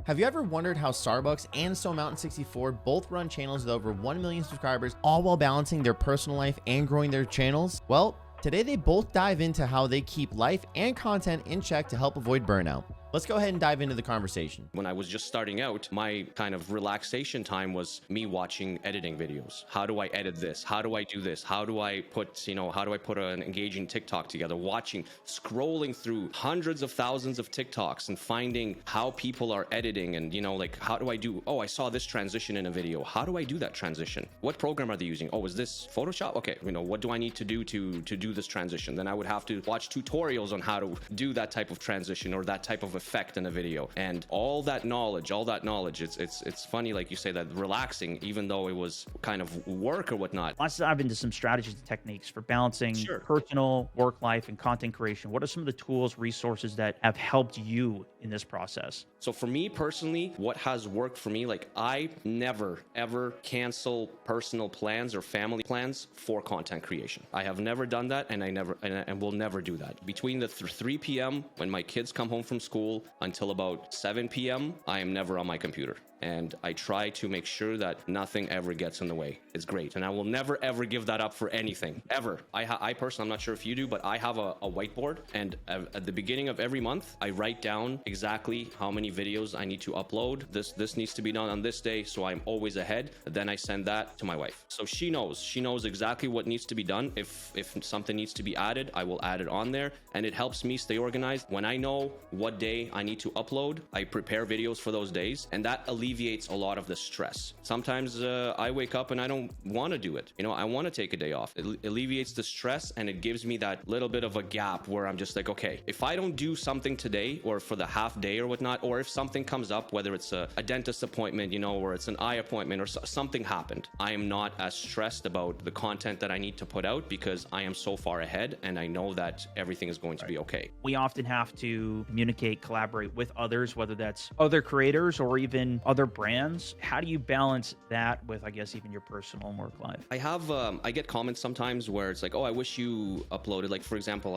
Have you ever wondered how Starbucks and Stonemountain64 both run channels with over 1 million subscribers, all while balancing their personal life and growing their channels? Well, today they both dive into how they keep life and content in check to help avoid burnout. Let's go ahead and dive into the conversation. When I was just starting out, my kind of relaxation time was me watching editing videos. How do I edit this? How do I do this? How do I put, how do I put an engaging TikTok together? Scrolling through hundreds of thousands of TikToks and finding how people are editing and, like, how do I do, oh, I saw this transition in a video. How do I do that transition? What program are they using? Oh, is this Photoshop? Okay, what do I need to do to do this transition? Then I would have to watch tutorials on how to do that type of transition or that type of effect in a video. And all that knowledge, it's funny, like you say, that relaxing, even though it was kind of work or whatnot. Let's dive into some strategies and techniques for balancing personal, work life, and content creation. What are some of the tools, resources that have helped you in this process? So for me personally, what has worked for me, like I never ever cancel personal plans or family plans for content creation. I have never done that, and I will never do that. Between the 3 p.m. when my kids come home from school until about 7 p.m., I am never on my computer. And I try to make sure that nothing ever gets in the way. It's great. And I will never, ever give that up for anything, ever. I personally, I'm not sure if you do, but I have a whiteboard. And at the beginning of every month, I write down exactly how many videos I need to upload. This needs to be done on this day, so I'm always ahead. Then I send that to my wife. So she knows exactly what needs to be done. If something needs to be added, I will add it on there. And it helps me stay organized. When I know what day I need to upload, I prepare videos for those days. And that alleviates a lot of the stress. Sometimes I wake up and I don't want to do it. I want to take a day off. It alleviates the stress, and it gives me that little bit of a gap where I'm just like, okay, if I don't do something today or for the half day or whatnot, or if something comes up, whether it's a dentist appointment, or it's an eye appointment or something happened, I am not as stressed about the content that I need to put out because I am so far ahead and I know that everything is going to be okay. We often have to communicate, collaborate with others, whether that's other creators or even other brands. How do you balance that with, I guess, even your personal and work life? I get comments sometimes where it's like, oh, I wish you uploaded, like, for example,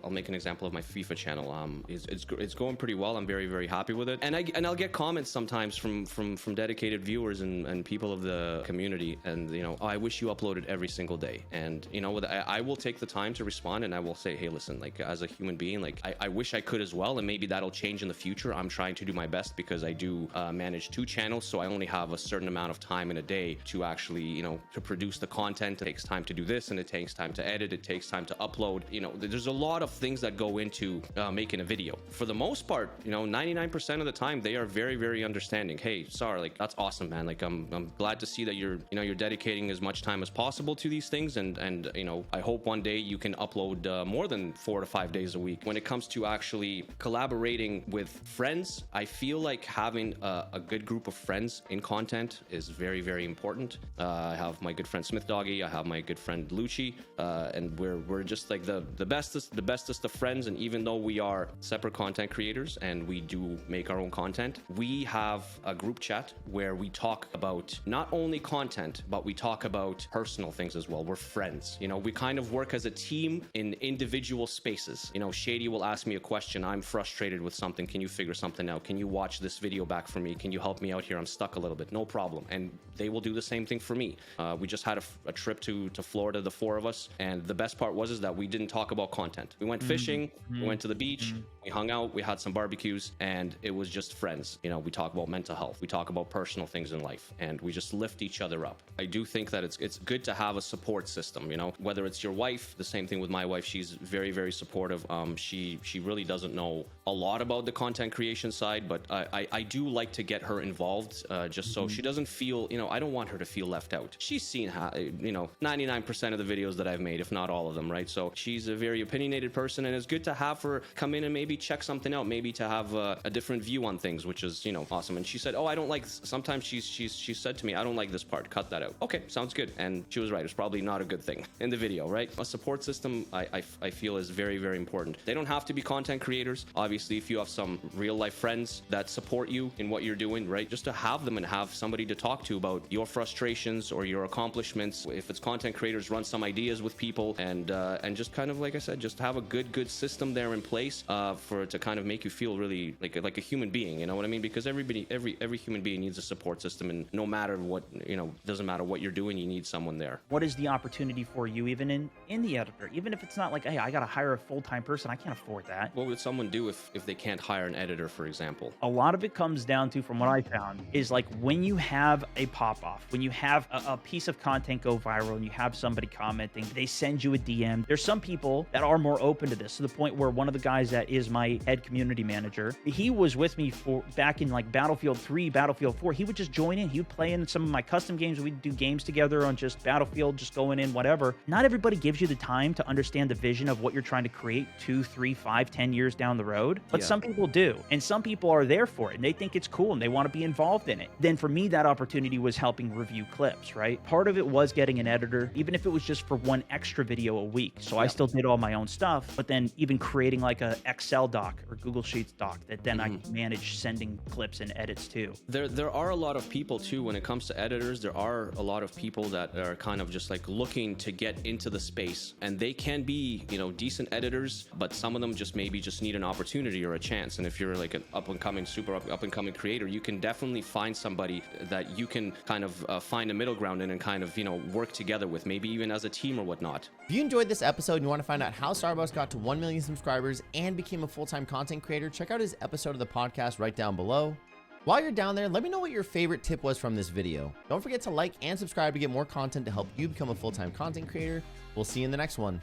I'll make an example of my FIFA channel. It's going pretty well. I'm very, very happy with it. And I'll get comments sometimes from dedicated viewers and people of the community. And, oh, I wish you uploaded every single day. And, I will take the time to respond, and I will say, hey, listen, like, as a human being, like, I wish I could as well. And maybe that'll change in the future. I'm trying to do my best because I do manage 2 channels, so I only have a certain amount of time in a day to actually, to produce the content. It takes time to do this, and it takes time to edit. It takes time to upload. There's a lot of things that go into making a video. For the most part, 99% of the time, they are very, very understanding. Hey, sorry, like, that's awesome, man. Like, I'm glad to see that you're dedicating as much time as possible to these things, and I hope one day you can upload more than 4 to 5 days a week. When it comes to actually collaborating with friends, I feel like having a good group of friends in content is very, very important. I have my good friend Smith Doggy. I have my good friend Lucci, and we're just like the bestest of friends. And even though we are separate content creators and we do make our own content, we have a group chat where we talk about not only content, but we talk about personal things as well. We're friends. We kind of work as a team in individual spaces. Shady will ask me a question. I'm frustrated with something. Can you figure something out? Can you watch this video back for me? Can you help me out here? I'm stuck a little bit. No problem. And they will do the same thing for me. We just had a trip to Florida, the 4 of us. And the best part was that we didn't talk about content. We went fishing. We went to the beach. We hung out. We had some barbecues, and it was just friends. We talk about mental health. We talk about personal things in life, and we just lift each other up. I do think that it's good to have a support system, whether it's your wife. The same thing with my wife. She's very, very supportive. She really doesn't know a lot about the content creation side, but I do like to get her involved, just so she doesn't feel, I don't want her to feel left out. She's seen how, 99% of the videos that I've made, if not all of them, right? So she's a very opinionated person, and it's good to have her come in and maybe check something out, maybe to have a different view on things, which is, awesome. And she said, oh, I don't like, sometimes she said to me, I don't like this part, cut that out. Okay, sounds good. And she was right. It's probably not a good thing in the video, right? A support system, I feel, is very, very important. They don't have to be content creators. Obviously, if you have some real life friends that support you in what you're doing, right? Just to have them and have somebody to talk to about your frustrations or your accomplishments. If it's content creators, run some ideas with people, and just kind of, like I said, just have a good system there in place for it to kind of make you feel really like a human being. You know what I mean? Because every human being needs a support system, and no matter what, doesn't matter what you're doing, you need someone there. What is the opportunity for you, even in the editor? Even if it's not like, hey, I got to hire a full-time person, I can't afford that. What would someone do if they can't hire an editor, for example? A lot of it comes down to, from what I found, is like when you have a pop-off, when you have a piece of content go viral and you have somebody commenting, they send you a DM. There's some people that are more open to this, to the point where one of the guys that is my head community manager, he was with me for back in like Battlefield 3, Battlefield 4. He would just join in. He would play in some of my custom games. We'd do games together on just Battlefield, just going in, whatever. Not everybody gives you the time to understand the vision of what you're trying to create 2, 3, 5, 10 years down the road. But some people do. And some people are there for it and they think it's cool and they want to be involved in it. Then for me, that opportunity was helping review clips, right? Part of it was getting an editor, even if it was just for one extra video a week. So I still did all my own stuff, but then even creating like a Excel doc or Google Sheets doc that then I could manage sending clips and edits to. There are a lot of people too, when it comes to editors, there are a lot of people that are kind of just like looking to get into the space, and they can be, decent editors, but some of them just maybe just need an opportunity or a chance. And if you're like an super up and coming creator, you can definitely find somebody that you can kind of find a middle ground in and kind of, work together with, maybe even as a team or whatnot. If you enjoyed this episode and you want to find out how Starbucks got to 1 million subscribers and became a full-time content creator, check out his episode of the podcast right down below. While you're down there, let me know what your favorite tip was from this video. Don't forget to like and subscribe to get more content to help you become a full-time content creator. We'll see you in the next one.